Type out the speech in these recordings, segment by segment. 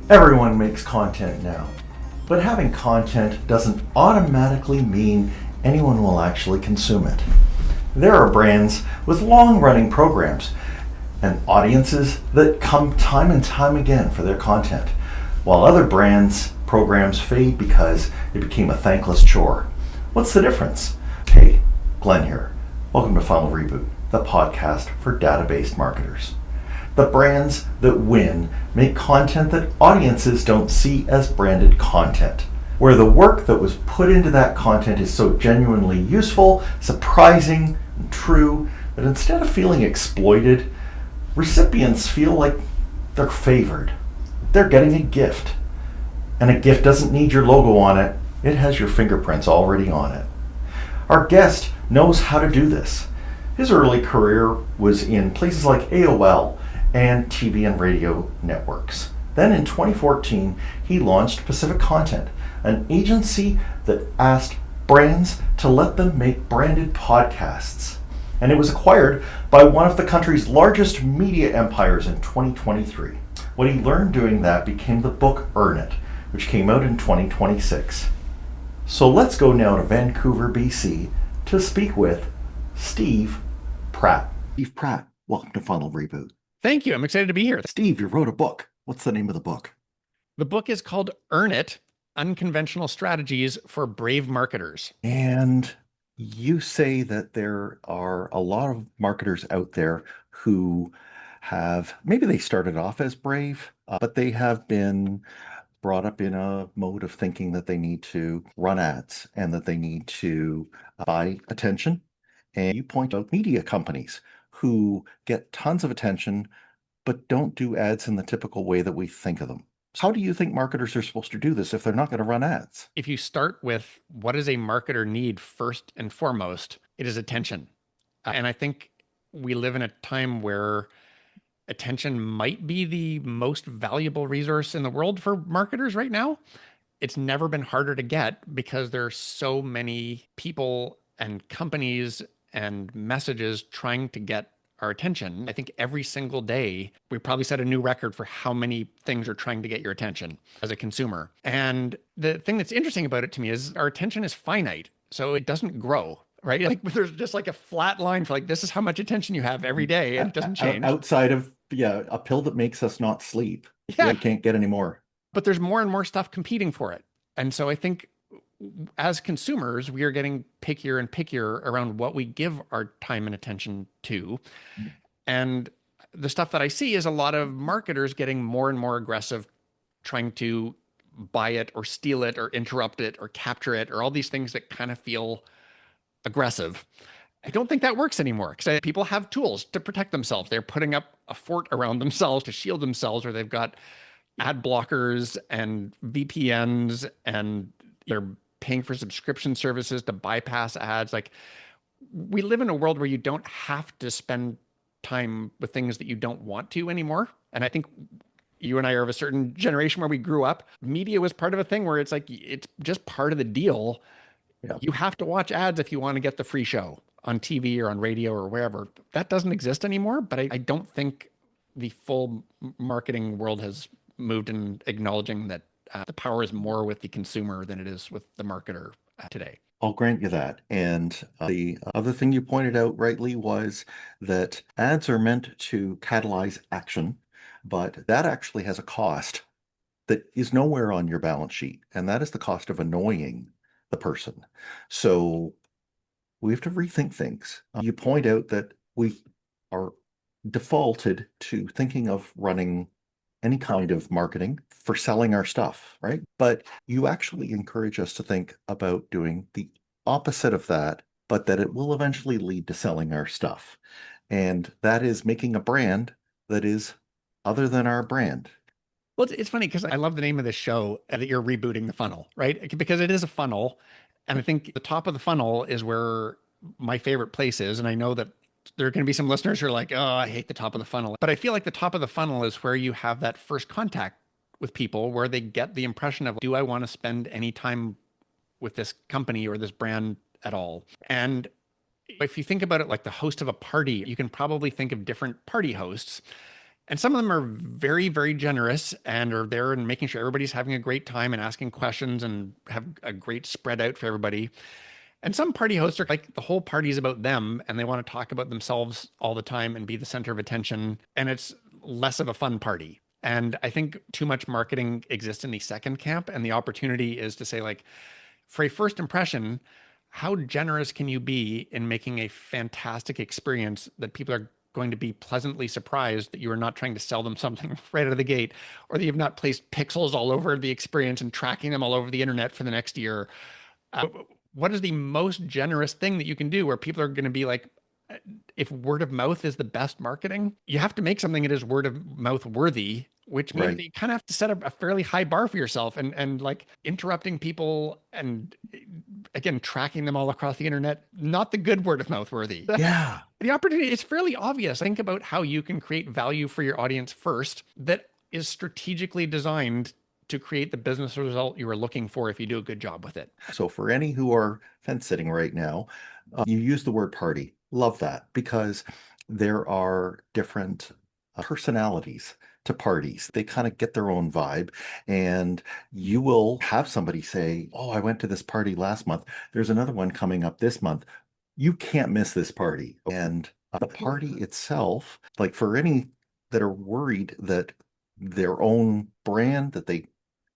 Everyone makes content now, but having content doesn't automatically mean anyone will actually consume it. There are brands with long-running programs and audiences that come time and time again for their content, while other brands' programs fade because it became a thankless chore. What's the difference? Hey, Glenn here. Welcome to Final Reboot, the podcast for database marketers. The brands that win make content that audiences don't see as branded content, where the work that was put into that content is so genuinely useful, surprising, and true that instead of feeling exploited, recipients feel like they're favored. They're getting a gift. And a gift doesn't need your logo on it, it has your fingerprints already on it. Our guest knows how to do this. His early career was in places like AOL and TV and radio networks. Then in 2014, he launched Pacific Content, an agency that asked brands to let them make branded podcasts. And it was acquired by one of the country's largest media empires in 2023. What he learned doing that became the book Earn It, which came out in 2026. So let's go now to Vancouver, BC to speak with Steve Pratt. Steve Pratt, welcome to Final Reboot. Thank you. I'm excited to be here. Steve, you wrote a book. What's the name of the book? The book is called Earn It, Unconventional Strategies for Brave Marketers. And you say that there are a lot of marketers out there who maybe they started off as brave, but they have been brought up in a mode of thinking that they need to run ads and that they need to buy attention. And you point out media companies who get tons of attention but don't do ads in the typical way that we think of them. How do you think marketers are supposed to do this if they're not going to run ads? If you start with what does a marketer need first and foremost, it is attention. And I think we live in a time where attention might be the most valuable resource in the world for marketers right now. It's never been harder to get because there are so many people and companies and messages trying to get our attention. I think every single day, we probably set a new record for how many things are trying to get your attention as a consumer. And the thing that's interesting about it to me is our attention is finite, so it doesn't grow, right? Like there's just like a flat line for like, this is how much attention you have every day, and it doesn't change. Outside of, a pill that makes us not sleep. Yeah. You can't get any more. But there's more and more stuff competing for it. And so I think as consumers, we are getting pickier and pickier around what we give our time and attention to. And the stuff that I see is a lot of marketers getting more and more aggressive, trying to buy it or steal it or interrupt it or capture it or all these things that kind of feel aggressive. I don't think that works anymore because people have tools to protect themselves. They're putting up a fort around themselves to shield themselves, or they've got ad blockers and VPNs, and they're paying for subscription services to bypass ads. Like, we live in a world where you don't have to spend time with things that you don't want to anymore. And I think you and I are of a certain generation where we grew up. Media was part of a thing where it's like, it's just part of the deal. Yeah. You have to watch ads if you want to get the free show on TV or on radio or wherever. That doesn't exist anymore, but I don't think the full marketing world has moved in acknowledging that the power is more with the consumer than it is with the marketer today. I'll grant you that. And the other thing you pointed out rightly was that ads are meant to catalyze action, but that actually has a cost that is nowhere on your balance sheet. And that is the cost of annoying the person. So we have to rethink things. You point out that we are defaulted to thinking of running any kind of marketing for selling our stuff, right? But you actually encourage us to think about doing the opposite of that, but that it will eventually lead to selling our stuff. And that is making a brand that is other than our brand. Well, it's funny because I love the name of this show, that you're rebooting the funnel, right? Because it is a funnel. And I think the top of the funnel is where my favorite place is. And I know that there are going to be some listeners who are like, oh, I hate the top of the funnel. But I feel like the top of the funnel is where you have that first contact with people, where they get the impression of, do I want to spend any time with this company or this brand at all? And if you think about it like the host of a party, you can probably think of different party hosts. And some of them are very, very generous and are there and making sure everybody's having a great time and asking questions and have a great spread out for everybody. And some party hosts are like the whole party is about them and they want to talk about themselves all the time and be the center of attention. And it's less of a fun party. And I think too much marketing exists in the second camp. And the opportunity is to say, like, for a first impression, how generous can you be in making a fantastic experience that people are going to be pleasantly surprised that you are not trying to sell them something right out of the gate, or that you've not placed pixels all over the experience and tracking them all over the internet for the next year? Uh, what is the most generous thing that you can do where people are going to be like, if word of mouth is the best marketing, you have to make something that is word of mouth worthy, which means Right. that you kind of have to set a fairly high bar for yourself and like interrupting people and again tracking them all across the internet, not the good word of mouth worthy. Yeah. The opportunity is fairly obvious. Think about how you can create value for your audience first that is strategically designed to create the business result you are looking for if you do a good job with it. So for any who are fence sitting right now, you use the word party. Love that because there are different personalities to parties. They kind of get their own vibe, and you will have somebody say, "Oh, I went to this party last month. There's another one coming up this month. You can't miss this party." And the party itself, like for any that are worried that their own brand that they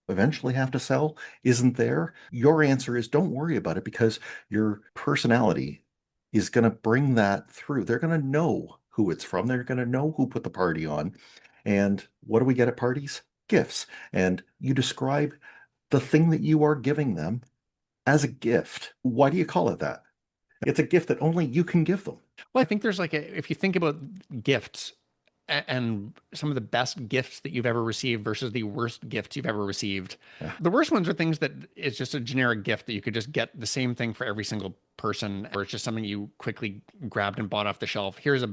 eventually have to sell isn't there, your answer is don't worry about it because your personality is going to bring that through. They're going to know who it's from. They're going to know who put the party on. And what do we get at parties? Gifts. And you describe the thing that you are giving them as a gift. Why do you call it that? It's a gift that only you can give them. Well, I think there's like if you think about gifts and some of the best gifts that you've ever received versus the worst gifts you've ever received. Yeah. The worst ones are things that it's just a generic gift that you could just get the same thing for every single person, or it's just something you quickly grabbed and bought off the shelf. Here's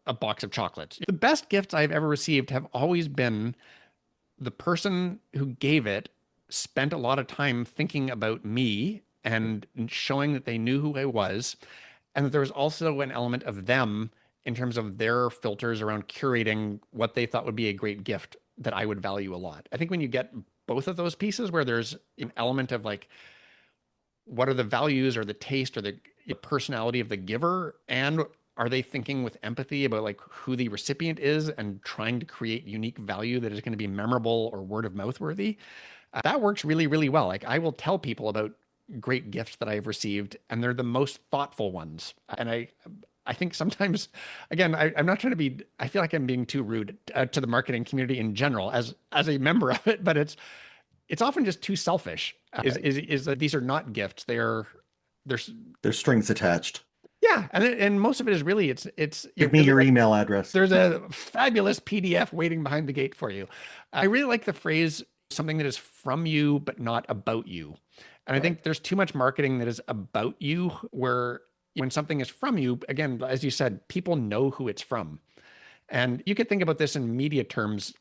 a box of chocolates. The best gifts I've ever received have always been the person who gave it spent a lot of time thinking about me and showing that they knew who I was, and that there was also an element of them in terms of their filters around curating what they thought would be a great gift that I would value a lot. I think when you get both of those pieces where there's an element of like, what are the values or the taste or the personality of the giver, and are they thinking with empathy about like who the recipient is and trying to create unique value that is going to be memorable or word of mouth worthy, that works really, really well. Like I will tell people about great gifts that I've received, and they're the most thoughtful ones. And I think sometimes, again, I'm not trying to be. I feel like I'm being too rude to the marketing community in general as a member of it, but it's often just too selfish. Is that these are not gifts? There's There's strings attached. yeah, and most of it is really it's Give me really your like email address. there's a fabulous PDF waiting behind the gate for you. I really like the phrase something that is from you but not about you. And I Right. think there's too much marketing that is about you, where when something is from you, again, as you said, people know who it's from. And you could think about this in media terms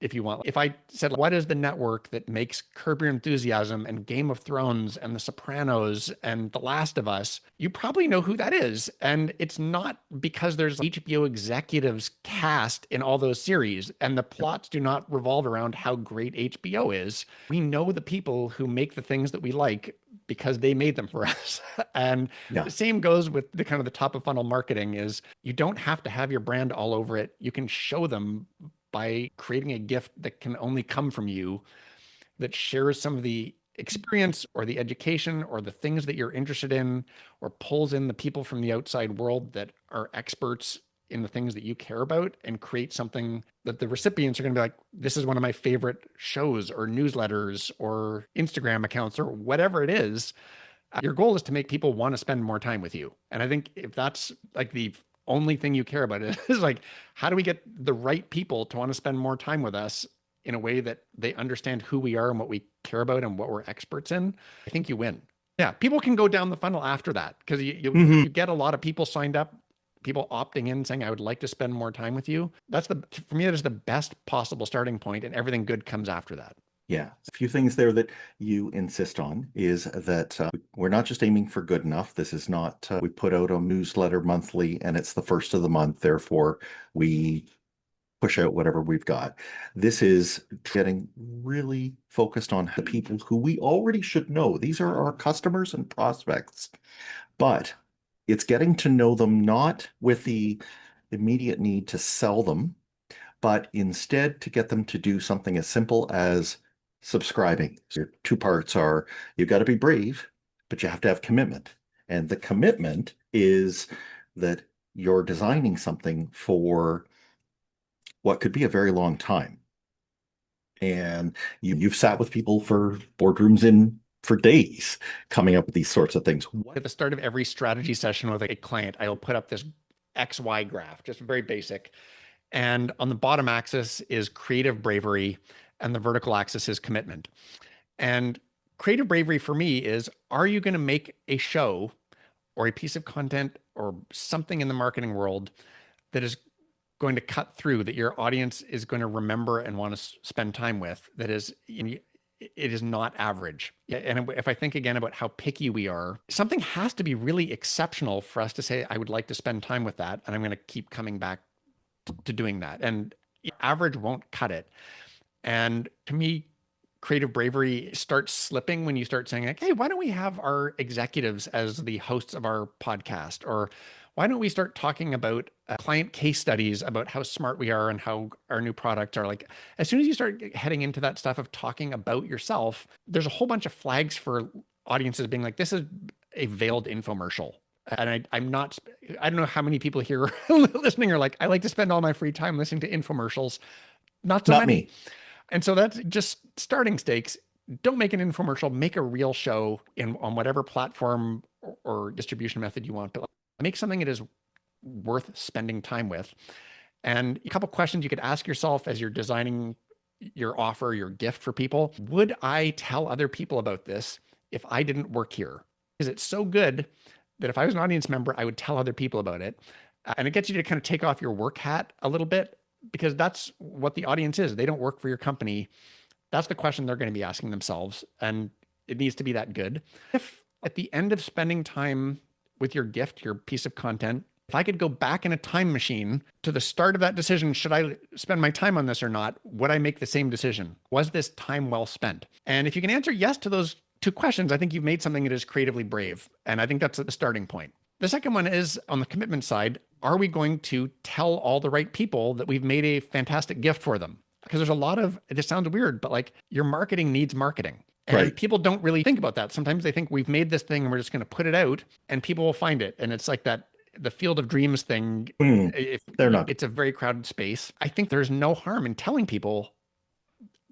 if you want. If I said, what is the network that makes Curb Your Enthusiasm and Game of Thrones and The Sopranos and The Last of Us, you probably know who that is. And it's not because there's HBO executives cast in all those series and the plots do not revolve around how great HBO is. We know the people who make the things that we like because they made them for us. And Yeah. the same goes with the kind of the top of funnel marketing is you don't have to have your brand all over it. You can show them by creating a gift that can only come from you that shares some of the experience or the education or the things that you're interested in or pulls in the people from the outside world that are experts in the things that you care about and create something that the recipients are going to be like, this is one of my favorite shows or newsletters or Instagram accounts or whatever it is. Your goal is to make people want to spend more time with you. And I think if that's like the only thing you care about is like, how do we get the right people to want to spend more time with us in a way that they understand who we are and what we care about and what we're experts in? I think you win. Yeah, people can go down the funnel after that because you get a lot of people signed up, people opting in saying, I would like to spend more time with you. That's for me, that is the best possible starting point, and everything good comes after that. Yeah. A few things there that you insist on is that we're not just aiming for good enough. This is not, we put out a newsletter monthly and it's the first of the month. Therefore, we push out whatever we've got. This is getting really focused on the people who we already should know. These are our customers and prospects, but it's getting to know them not with the immediate need to sell them, but instead to get them to do something as simple as subscribing. So your two parts are you've got to be brave, but you have to have commitment. And the commitment is that you're designing something for what could be a very long time. And you've sat with people for boardrooms in for days coming up with these sorts of things. At the start of every strategy session with a client, I'll put up this XY graph, just very basic. And on the bottom axis is creative bravery, and the vertical axis is commitment. And creative bravery for me is, are you going to make a show or a piece of content or something in the marketing world that is going to cut through, that your audience is going to remember and want to spend time with, that is, it is not average. And if I think again about how picky we are, something has to be really exceptional for us to say, I would like to spend time with that. And I'm going to keep coming back to doing that. And average won't cut it. And to me, creative bravery starts slipping when you start saying like, hey, why don't we have our executives as the hosts of our podcast? Or why don't we start talking about client case studies about how smart we are and how our new products are? Like, as soon as you start heading into that stuff of talking about yourself, there's a whole bunch of flags for audiences being like, this is a veiled infomercial. And I'm not, I don't know how many people here listening are like, I like to spend all my free time listening to infomercials. Not so Not many. me. And so that's just starting stakes. Don't make an infomercial, make a real show on whatever platform or distribution method you want, but make something that is worth spending time with. And a couple questions you could ask yourself as you're designing your offer, your gift for people. Would I tell other people about this if I didn't work here? Is it so good that if I was an audience member, I would tell other people about it? And it gets you to kind of take off your work hat a little bit, because that's what the audience is. They don't work for your company. That's the question they're going to be asking themselves. And it needs to be that good. If at the end of spending time with your gift, your piece of content, if I could go back in a time machine to the start of that decision, should I spend my time on this or not? Would I make the same decision? Was this time well spent? And if you can answer yes to those two questions, I think you've made something that is creatively brave. And I think that's the starting point. The second one is on the commitment side. Are we going to tell all the right people that we've made a fantastic gift for them? Because there's a lot of, this sounds weird, but like your marketing needs marketing. And Right. people don't really think about that. Sometimes they think we've made this thing and we're just going to put it out and people will find it. And it's like that, the field of dreams thing. If They're not. it's a very crowded space, I think there's no harm in telling people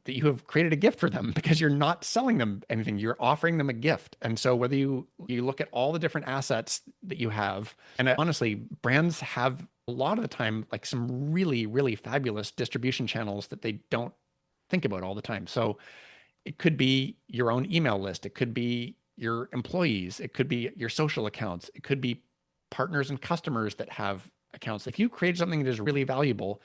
that you have created a gift for them, because you're not selling them anything. You're offering them a gift. And so whether you look at all the different assets that you have, and honestly, brands have a lot of the time, like some really, really fabulous distribution channels that they don't think about all the time. So it could be your own email list. It could be your employees. It could be your social accounts. It could be partners and customers that have accounts. If you create something that is really valuable,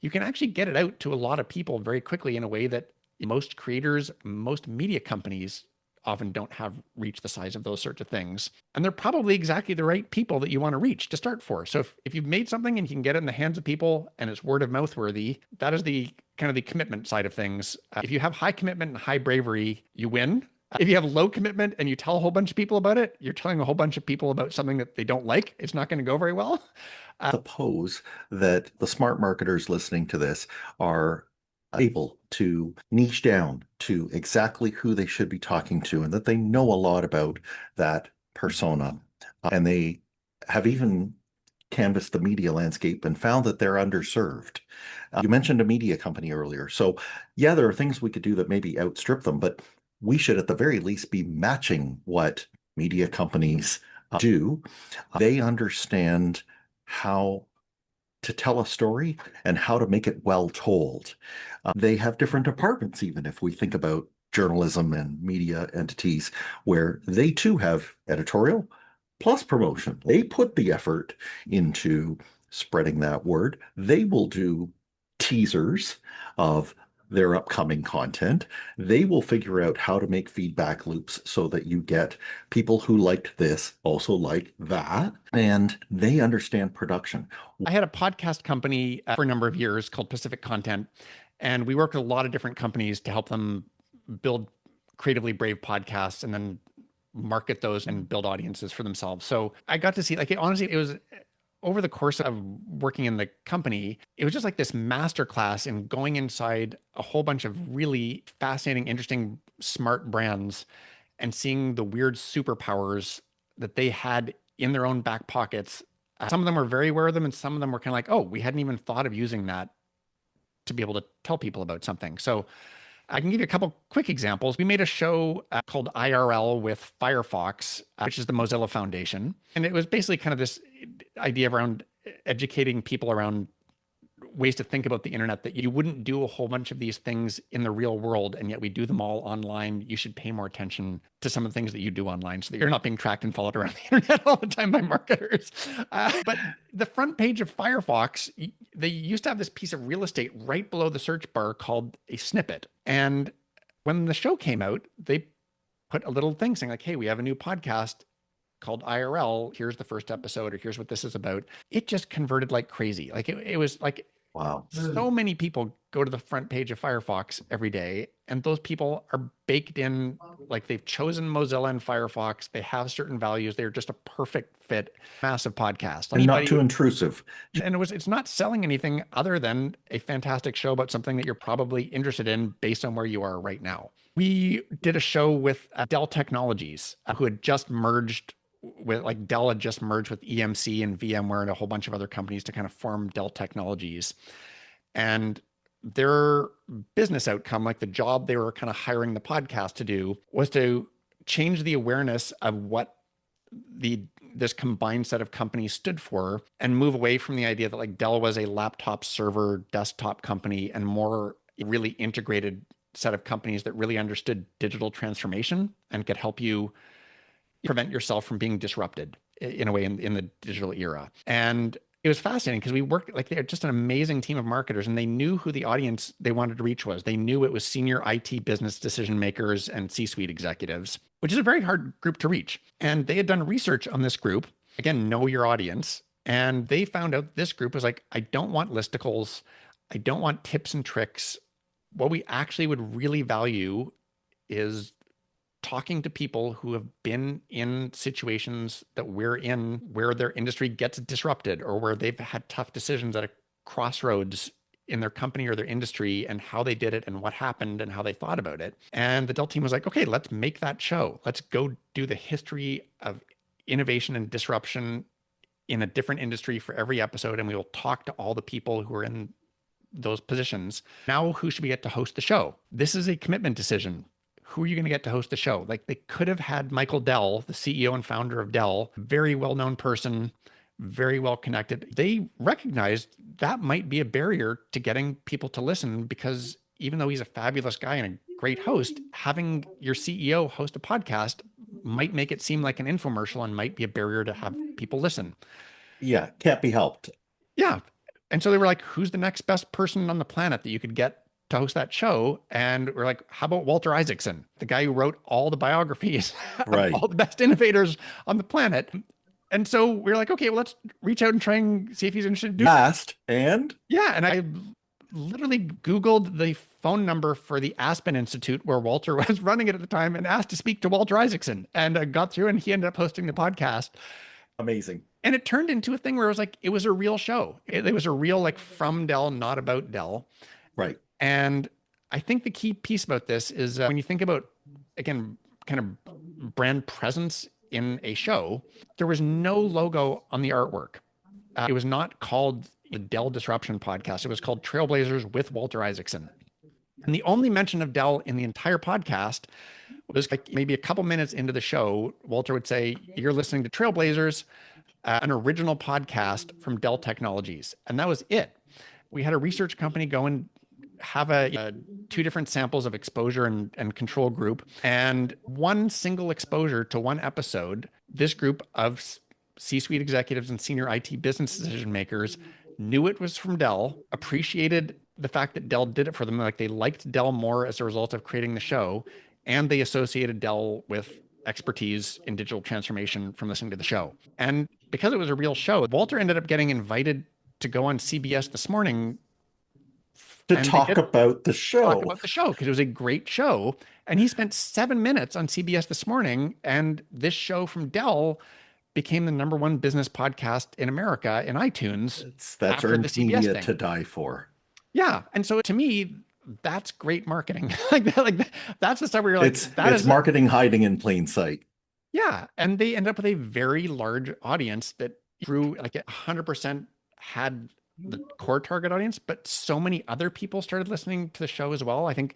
you can actually get it out to a lot of people very quickly in a way that most creators, most media companies often don't have reached the size of those sorts of things. And they're probably exactly the right people that you want to reach to start for. So if you've made something and you can get it in the hands of people and it's word of mouth worthy, that is the kind of the commitment side of things. If you have high commitment and high bravery, you win. If you have low commitment and you tell a whole bunch of people about it, you're telling a whole bunch of people about something that they don't like. It's not going to go very well. Suppose that the smart marketers listening to this are able to niche down to exactly who they should be talking to, and that they know a lot about that persona. And they have even canvassed the media landscape and found that they're underserved. You mentioned a media company earlier. So, yeah, there are things we could do that maybe outstrip them, but we should at the very least be matching what media companies do. They understand how to tell a story and how to make it well told. They have different departments, even if we think about journalism and media entities, where they too have editorial plus promotion. They put the effort into spreading that word. They will do teasers of their upcoming content. They will figure out how to make feedback loops so that you get people who liked this also like that, and they understand production. I had a podcast company for a number of years called Pacific Content, and we worked with a lot of different companies to help them build creatively brave podcasts and then market those and build audiences for themselves. So I got to see, like, honestly, it was over the course of working in the company, it was just like this masterclass in going inside a whole bunch of really fascinating, interesting, smart brands and seeing the weird superpowers that they had in their own back pockets. Some of them were very aware of them, and some of them were kind of like, oh, we hadn't even thought of using that to be able to tell people about something. So I can give you a couple quick examples. We made a show called IRL with Firefox, which is the Mozilla Foundation. And it was basically kind of this idea around educating people around ways to think about the internet, that you wouldn't do a whole bunch of these things in the real world, and yet we do them all online. You should pay more attention to some of the things that you do online so that you're not being tracked and followed around the internet all the time by marketers. But the front page of Firefox, they used to have this piece of real estate right below the search bar called a snippet. And when the show came out, they put a little thing saying like, hey, we have a new podcast called IRL. Here's the first episode, or here's what this is about. It just converted like crazy. Like it was like, wow. So many people go to the front page of Firefox every day, and those people are baked in, like they've chosen Mozilla and Firefox. They have certain values. They're just a perfect fit. Massive podcast. And not too intrusive. And it's not selling anything other than a fantastic show about something that you're probably interested in based on where you are right now. We did a show with Dell Technologies, who had just merged with, like, Dell had just merged with EMC and VMware and a whole bunch of other companies to kind of form Dell Technologies. And their business outcome, like the job they were kind of hiring the podcast to do, was to change the awareness of what this combined set of companies stood for, and move away from the idea that like Dell was a laptop server desktop company, and more really integrated set of companies that really understood digital transformation and could help you prevent yourself from being disrupted in a way in the digital era. And it was fascinating because we worked, like, they're just an amazing team of marketers, and they knew who the audience they wanted to reach was. They knew it was senior IT business decision makers and C-suite executives, which is a very hard group to reach. And they had done research on this group. Again, know your audience. And they found out this group was like, I don't want listicles. I don't want tips and tricks. What we actually would really value is talking to people who have been in situations that we're in, where their industry gets disrupted, or where they've had tough decisions at a crossroads in their company or their industry, and how they did it and what happened and how they thought about it. And the Dell team was like, okay, let's make that show. Let's go do the history of innovation and disruption in a different industry for every episode. And we will talk to all the people who are in those positions. Now, who should we get to host the show? This is a commitment decision. Who are you going to get to host the show? Like, they could have had Michael Dell, the CEO and founder of Dell, very well-known person, very well connected. They recognized that might be a barrier to getting people to listen, because even though he's a fabulous guy and a great host, having your CEO host a podcast might make it seem like an infomercial and might be a barrier to have people listen. Yeah, can't be helped. Yeah. And so they were like, who's the next best person on the planet that you could get to host that show? And we're like, how about Walter Isaacson, the guy who wrote all the biographies Right. of all the best innovators on the planet? And so we're like, okay, well, let's reach out and try and see if he's interested in doing Last, and yeah. And I literally Googled the phone number for the Aspen Institute, where Walter was running it at the time, and asked to speak to Walter Isaacson, and got through, and he ended up hosting the podcast. Amazing. And it turned into a thing where it was like, it was a real show. It was a real, like, from Dell, not about Dell. Right. And I think the key piece about this is when you think about, again, kind of brand presence in a show, there was no logo on the artwork. It was not called the Dell Disruption Podcast. It was called Trailblazers with Walter Isaacson. And the only mention of Dell in the entire podcast was like maybe a couple minutes into the show. Walter would say, you're listening to Trailblazers, an original podcast from Dell Technologies. And that was it. We had a research company go and have two different samples of exposure and control group, and one single exposure to one episode. This group of C-suite executives and senior IT business decision makers knew it was from Dell, appreciated the fact that Dell did it for them, like they liked Dell more as a result of creating the show, and they associated Dell with expertise in digital transformation from listening to the show. And because it was a real show, Walter ended up getting invited to go on CBS This Morning, To and they talk did about the talk show. about the show because it was a great show. And he spent 7 minutes on CBS This Morning, and this show from Dell became the number one business podcast in America in iTunes That's after the earned CBS media thing. to die for. Yeah. And so to me, that's great marketing. That's the stuff where you're like, that It's is, marketing hiding in plain sight. yeah. And they end up with a very large audience that grew like 100% had the core target audience, but so many other people started listening to the show as well. I think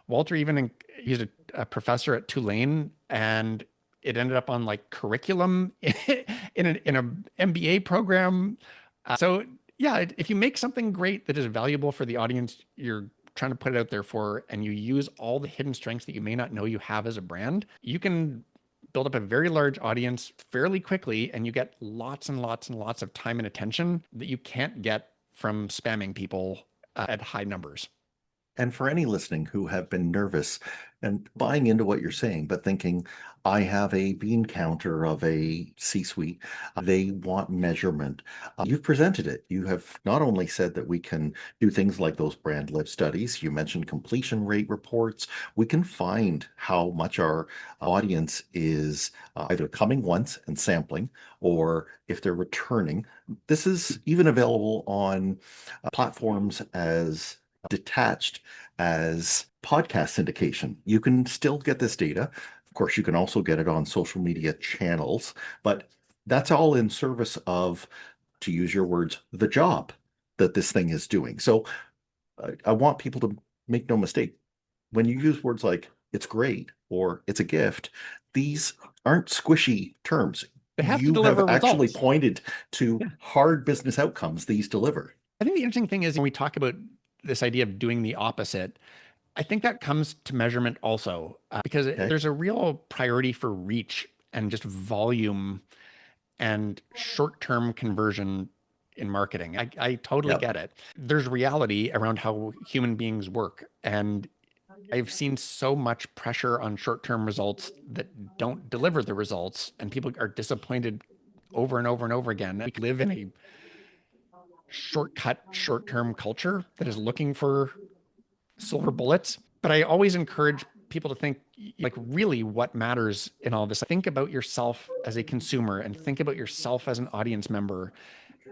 Walter even, he's a professor at Tulane, and it ended up on like curriculum in a MBA program. So yeah, if you make something great that is valuable for the audience you're trying to put it out there for, and you use all the hidden strengths that you may not know you have as a brand, you can build up a very large audience fairly quickly, and you get lots and lots and lots of time and attention that you can't get from spamming people at high numbers. And for any listening who have been nervous and buying into what you're saying, but thinking, I have a bean counter of a C-suite, they want measurement. You've presented it. You have not only said that we can do things like those brand lift studies, you mentioned completion rate reports. We can find how much our audience is either coming once and sampling, or if they're returning. This is even available on platforms as detached as podcast syndication. You can still get this data. Of course, you can also get it on social media channels, but that's all in service of, to use your words, the job that this thing is doing. So I want people to make no mistake. When you use words like it's great or it's a gift, these aren't squishy terms. They have to You have deliver actually results. pointed to Yeah. hard business outcomes these deliver. I think the interesting thing is when we talk about this idea of doing the opposite, I think that comes to measurement also, because Okay. there's a real priority for reach and just volume and short-term conversion in marketing. I totally Yep. get it. There's reality around how human beings work. And I've seen so much pressure on short-term results that don't deliver the results, and people are disappointed over and over and over again. We live in a shortcut, short-term culture that is looking for silver bullets. But I always encourage people to think like really what matters in all this. Think about yourself as a consumer and think about yourself as an audience member,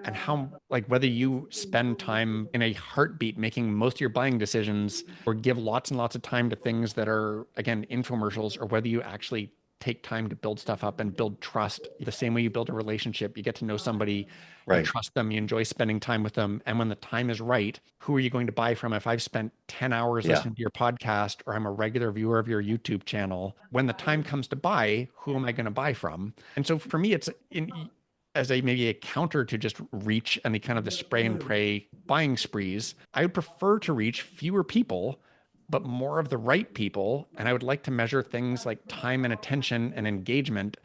and how like whether you spend time in a heartbeat making most of your buying decisions or give lots and lots of time to things that are again infomercials, or whether you actually take time to build stuff up and build trust the same way you build a relationship. You get to know somebody, you Right. trust them, you enjoy spending time with them, and when the time is right, who are you going to buy from? If I've spent 10 hours Yeah. listening to your podcast, or I'm a regular viewer of your YouTube channel, when the time comes to buy, who am I going to buy from? And so for me, it's in as a maybe a counter to just reach and the kind of the spray and pray buying sprees. I would prefer to reach fewer people, but more of the right people. And I would like to measure things like time and attention and engagement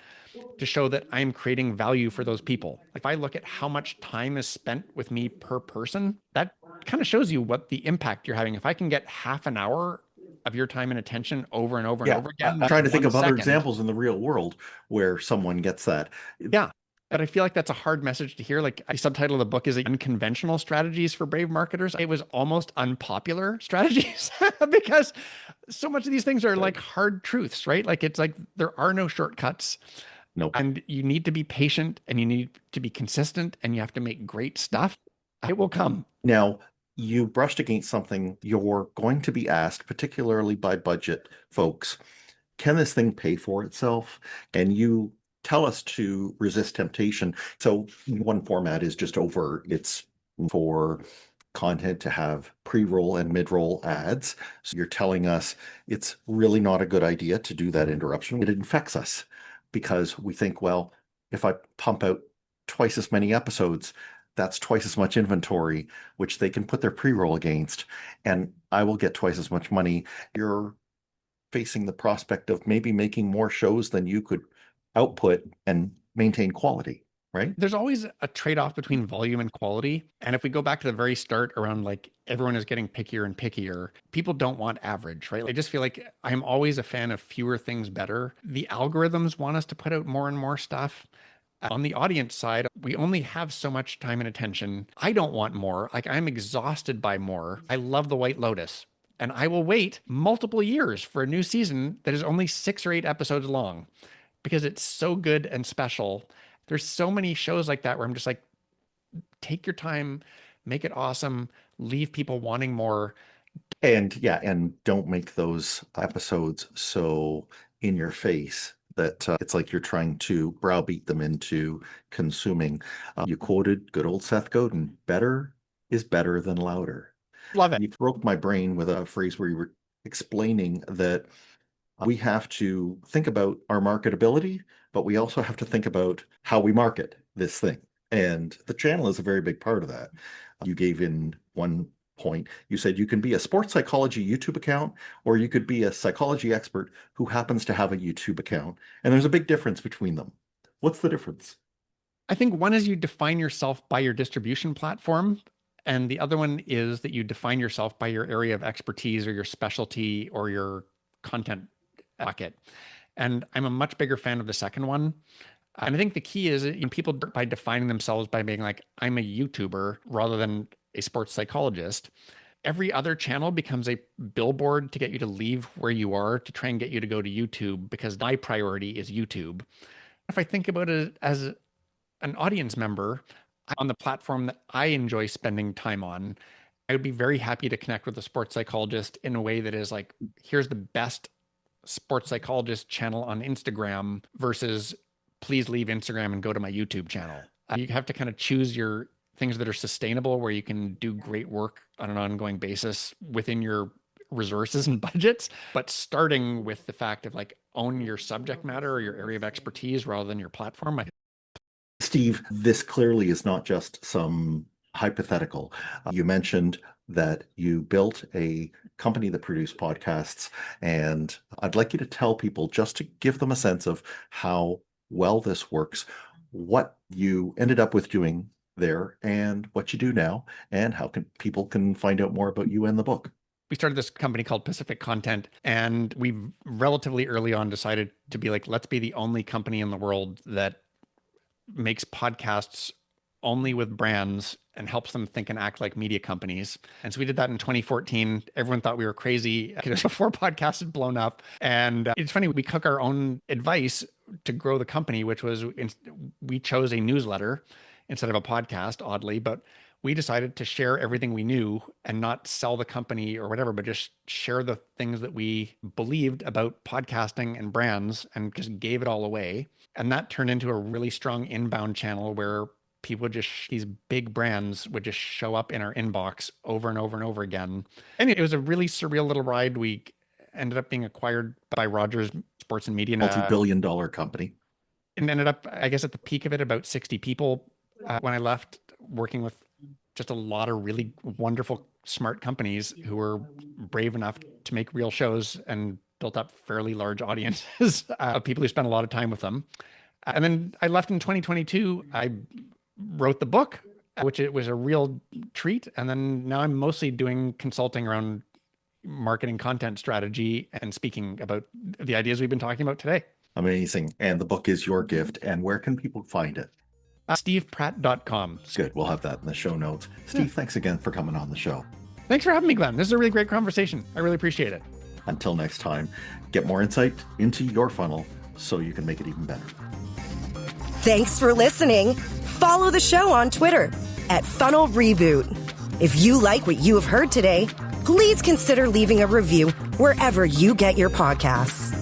to show that I'm creating value for those people. If I look at how much time is spent with me per person, that kind of shows you what the impact you're having. If I can get half an hour of your time and attention over and over and Yeah. over again, I'm not trying to think one of other second. examples in the real world where someone gets that. Yeah. But I feel like that's a hard message to hear. Like, I subtitle the book is Unconventional Strategies for Brave Marketers. It was almost unpopular strategies because so much of these things are like hard truths, right? Like it's like there are no shortcuts, Nope. and you need to be patient, and you need to be consistent, and you have to make great stuff. It will come. Now, you brushed against something you're going to be asked, particularly by budget folks. Can this thing pay for itself? And you tell us to resist temptation. So one format is just over. It's for content to have pre-roll and mid-roll ads. So you're telling us it's really not a good idea to do that interruption. It infects us because we think, well, if I pump out twice as many episodes, that's twice as much inventory, which they can put their pre-roll against, and I will get twice as much money. You're facing the prospect of maybe making more shows than you could output and maintain quality. right? There's always a trade-off between volume and quality. And if we go back to the very start around like everyone is getting pickier and pickier, people don't want average, right? I just feel like I'm always a fan of fewer things better. The algorithms want us to put out more and more stuff. On the audience side, we only have so much time and attention. I don't want more. Like I'm exhausted by more. I love The White Lotus. And I will wait multiple years for a new season that is only 6 or 8 episodes long because it's so good and special. There's so many shows like that where I'm just like, take your time, make it awesome, leave people wanting more. And yeah, and don't make those episodes so in your face that it's like you're trying to browbeat them into consuming. You quoted good old Seth Godin, better is better than louder. Love it. You broke my brain with a phrase where you were explaining that we have to think about our marketability, but we also have to think about how we market this thing. And the channel is a very big part of that. You gave in one point, you said you can be a sports psychology YouTube account, or you could be a psychology expert who happens to have a YouTube account. And there's a big difference between them. What's the difference? I think one is you define yourself by your distribution platform. And the other one is that you define yourself by your area of expertise or your specialty or your content bucket. And I'm a much bigger fan of the second one. And I think the key is people by defining themselves by being like, I'm a YouTuber rather than a sports psychologist. Every other channel becomes a billboard to get you to leave where you are to try and get you to go to YouTube because my priority is YouTube. If I think about it as an audience member on the platform that I enjoy spending time on, I would be very happy to connect with a sports psychologist in a way that is like, here's the best sports psychologist channel on Instagram versus please leave Instagram and go to my YouTube channel. You have to kind of choose your things that are sustainable where you can do great work on an ongoing basis within your resources and budgets, but starting with the fact of like own your subject matter or your area of expertise rather than your platform. Steve, this clearly is not just some hypothetical. You mentioned that you built a company that produced podcasts, and I'd like you to tell people, just to give them a sense of how well this works, what you ended up with doing there and what you do now, and how people can find out more about you and the book. We started this company called Pacific Content, and we relatively early on decided to be like, let's be the only company in the world that makes podcasts only with brands and helps them think and act like media companies. And so we did that in 2014. Everyone thought we were crazy before podcasts had blown up. And it's funny, we took our own advice to grow the company, which was we chose a newsletter instead of a podcast, oddly, but we decided to share everything we knew and not sell the company or whatever, but just share the things that we believed about podcasting and brands and just gave it all away. And that turned into a really strong inbound channel where people just, these big brands would just show up in our inbox over and over and over again. And it was a really surreal little ride. We ended up being acquired by Rogers Sports and Media. Multi-billion-dollar company. And ended up, I guess at the peak of it, about 60 people when I left, working with just a lot of really wonderful, smart companies who were brave enough to make real shows and built up fairly large audiences of people who spent a lot of time with them. And then I left in 2022. I wrote the book, which it was a real treat. And then now I'm mostly doing consulting around marketing, content strategy, and speaking about the ideas we've been talking about today. Amazing. And the book is your gift. And where can people find it? StevePratt.com. Good. We'll have that in the show notes. Steve, thanks again for coming on the show. Thanks for having me, Glenn. This is a really great conversation. I really appreciate it. Until next time, get more insight into your funnel so you can make it even better. Thanks for listening. Follow the show on Twitter @Funnel Reboot. If you like what you have heard today, please consider leaving a review wherever you get your podcasts.